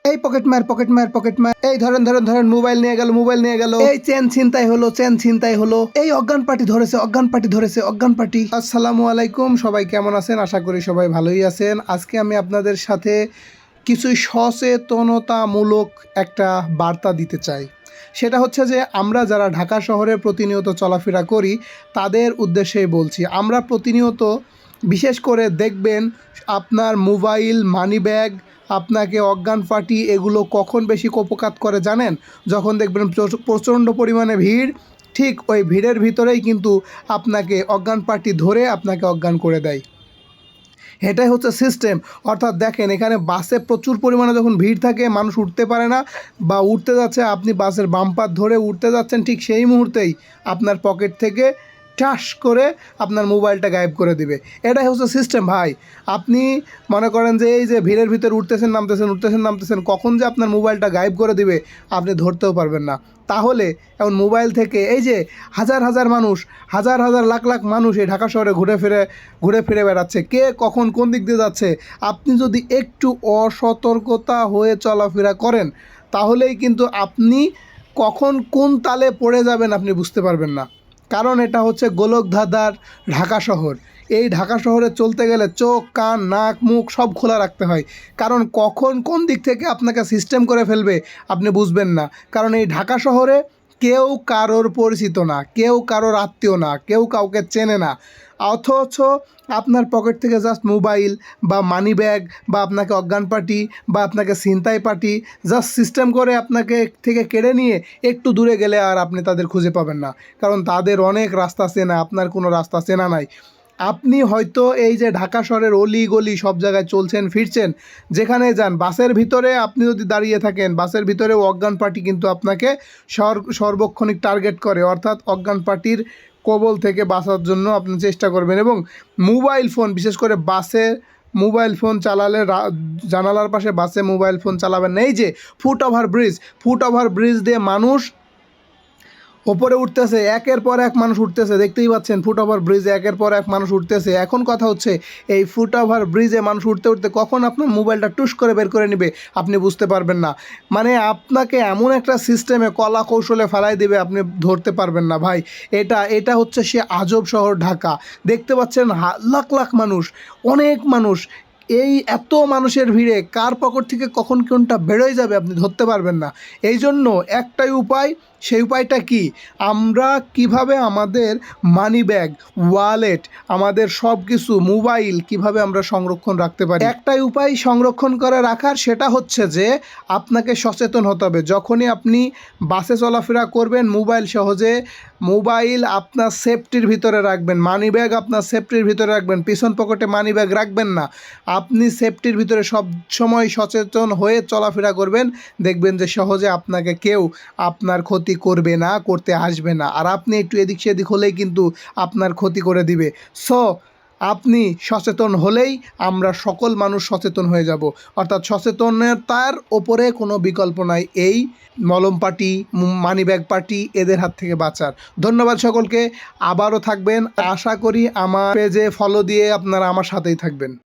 এই পকেট মার, এই ধরেন মোবাইল নিয়ে গেল, এই চেন ছিনতাই হলো, এই অজ্ঞান পার্টি ধরেছে। আসসালামু আলাইকুম, সবাই কেমন আছেন? আশা করি সবাই ভালোই আছেন। আজকে আমি আপনাদের সাথে কিছু সচেতনতামূলক একটা বার্তা দিতে চাই। সেটা হচ্ছে যে আমরা যারা ঢাকা শহরে প্রতিনিয়ত চলাফেরা করি তাদের উদ্দেশ্যেই বলছি। আমরা প্রতিনিয়ত বিশেষ করে দেখবেন আপনার মোবাইল, মানিব্যাগ, আপনাকে অজ্ঞান পার্টি এগুলো কখন বেশি কুপোকাত করে জানেন? যখন দেখবেন প্রচণ্ড পরিমাণে ভিড়, ঠিক ওই ভিড়ের ভিতরেই কিন্তু আপনাকে অজ্ঞান পার্টি ধরে আপনাকে অজ্ঞান করে দেয়। এটাই হচ্ছে সিস্টেম। অর্থাৎ দেখেন, এখানে বাসে প্রচুর পরিমাণে যখন ভিড় থাকে, মানুষ উঠতে পারে না বা উঠতে যাচ্ছে, আপনি বাসের বাম্পার ধরে উঠতে যাচ্ছেন, ঠিক সেই মুহূর্তেই আপনার পকেট থেকে ঠাস করে আপনার মোবাইলটা গায়েব করে দিবে। এটাই হচ্ছে সিস্টেম ভাই। আপনি মনে করেন যে এই যে ভিড়ের ভিতরে উঠতেছেন নামতেছেন, কখন যে আপনার মোবাইলটা গায়েব করে দিবে আপনি ধরতেও পারবেন না। তাহলে এখন মোবাইল থেকে এই যে হাজার মানুষ, হাজার লাখ মানুষ এই ঢাকা শহরে ঘুরে ফিরে বেড়াচ্ছে, কে কখন কোন দিক দিয়ে যাচ্ছে, আপনি যদি একটু অসতর্কতা হয়ে চলাফেরা করেন তাহলেই কিন্তু আপনি কখন কোন তালে পড়ে যাবেন আপনি বুঝতে পারবেন না। কারণ এটা হচ্ছে গোলকধাঁধার ঢাকা শহর। এই ঢাকা শহরে চলতে গেলে চোখ, কান, নাক, মুখ সব খোলা রাখতে হয়। কারণ কখন কোন দিক থেকে আপনাকে সিস্টেম করে ফেলবে আপনি বুঝবেন না। কারণ এই ঢাকা শহরে কেউ কারোর পরিচিত না, কেউ কারোর আত্মীয় না, কেউ কাউকে চেনে না। অথচ আপনার পকেট থেকে জাস্ট মোবাইল বা মানি ব্যাগ বা আপনাকে অজ্ঞান পার্টি বা আপনাকে ছিনতাই পার্টি জাস্ট সিস্টেম করে আপনাকে থেকে কেড়ে নিয়ে একটু দূরে গেলে আর আপনি তাদের খুঁজে পাবেন না। কারণ তাদের অনেক রাস্তা চেনা, আপনার কোনো রাস্তা চেনা নাই। আপনি হয়তো এই যে ঢাকা শহরের অলি গলি সব জায়গায় চলছেন ফিরছেন, যেখানে যান, বাসের ভিতরে আপনি যদি দাঁড়িয়ে থাকেন, বাসের ভিতরেও অজ্ঞান পার্টি কিন্তু আপনাকে সর্বক্ষণিক টার্গেট করে। অর্থাৎ অজ্ঞান পার্টির কবল থেকে বাঁচার জন্য আপনি চেষ্টা করবেন। এবং মোবাইল ফোন, বিশেষ করে বাসে মোবাইল ফোন চালালে জানালার পাশে বাসে মোবাইল ফোন চালাবেন না। এই যে ফুট ওভার ব্রিজ দিয়ে মানুষ ওপরে উঠতেছে, একের পর এক মানুষ উঠতেছে, দেখতেই পাচ্ছেন ফুট ওভার ব্রিজে একের পর এক মানুষ উঠতেছে। এখন কথা হচ্ছে, এই ফুট ওভার ব্রিজে মানুষ উঠতে কখন আপনার মোবাইলটা টুস করে বের করে নেবে আপনি বুঝতে পারবেন না। মানে আপনাকে এমন একটা সিস্টেমে কলা কৌশলে ফেলাই দেবে আপনি ধরতে পারবেন না ভাই। এটা হচ্ছে সে আজব শহর ঢাকা। দেখতে পাচ্ছেন লাখ মানুষ, অনেক মানুষ। এই এত মানুষের ভিড়ে কার পকেট থেকে কখন কোনটা বেরোয় যাবে আপনি ধরতে পারবেন না। এই জন্য একটাই উপায়, সেই উপায়টা কি? আমরা কিভাবে আমাদের মানি ব্যাগ, ওয়ালেট, আমাদের সব কিছু, মোবাইল কিভাবে আমরা সংরক্ষণ রাখতে পারি? একটাই উপায় সংরক্ষণ করে রাখার, সেটা হচ্ছে যে আপনাকে সচেতন হতে হবে। যখনই আপনি বাসে চলাফেরা করবেন, মোবাইল আপনার সেফটির ভিতরে রাখবেন, মানি ব্যাগ আপনার সেফটির ভিতরে রাখবেন, পিছন পকেটে মানি ব্যাগ রাখবেন না। আপনি সেফটির ভিতরে সব সময় সচেতন হয়ে চলাফেরা করবেন, দেখবেন যে সহজে আপনাকে কেউ আপনার ক্ষতি করবে না, করতে আসবে না। আর আপনি একটু এদিক সেদিক হলেই কিন্তু আপনার ক্ষতি করে দিবে। সো আপনি সচেতন হলেই আমরা সকল মানুষ সচেতন হয়ে যাব। অর্থাৎ সচেতনতার ওপরে কোনো বিকল্প নাই এই মলম পার্টি, মানিব্যাগ পার্টি এদের হাত থেকে বাঁচার। ধন্যবাদ সকলকে। আবারও থাকবেন, আশা করি আমার পেজে ফলো দিয়ে আপনারা আমার সাথেই থাকবেন।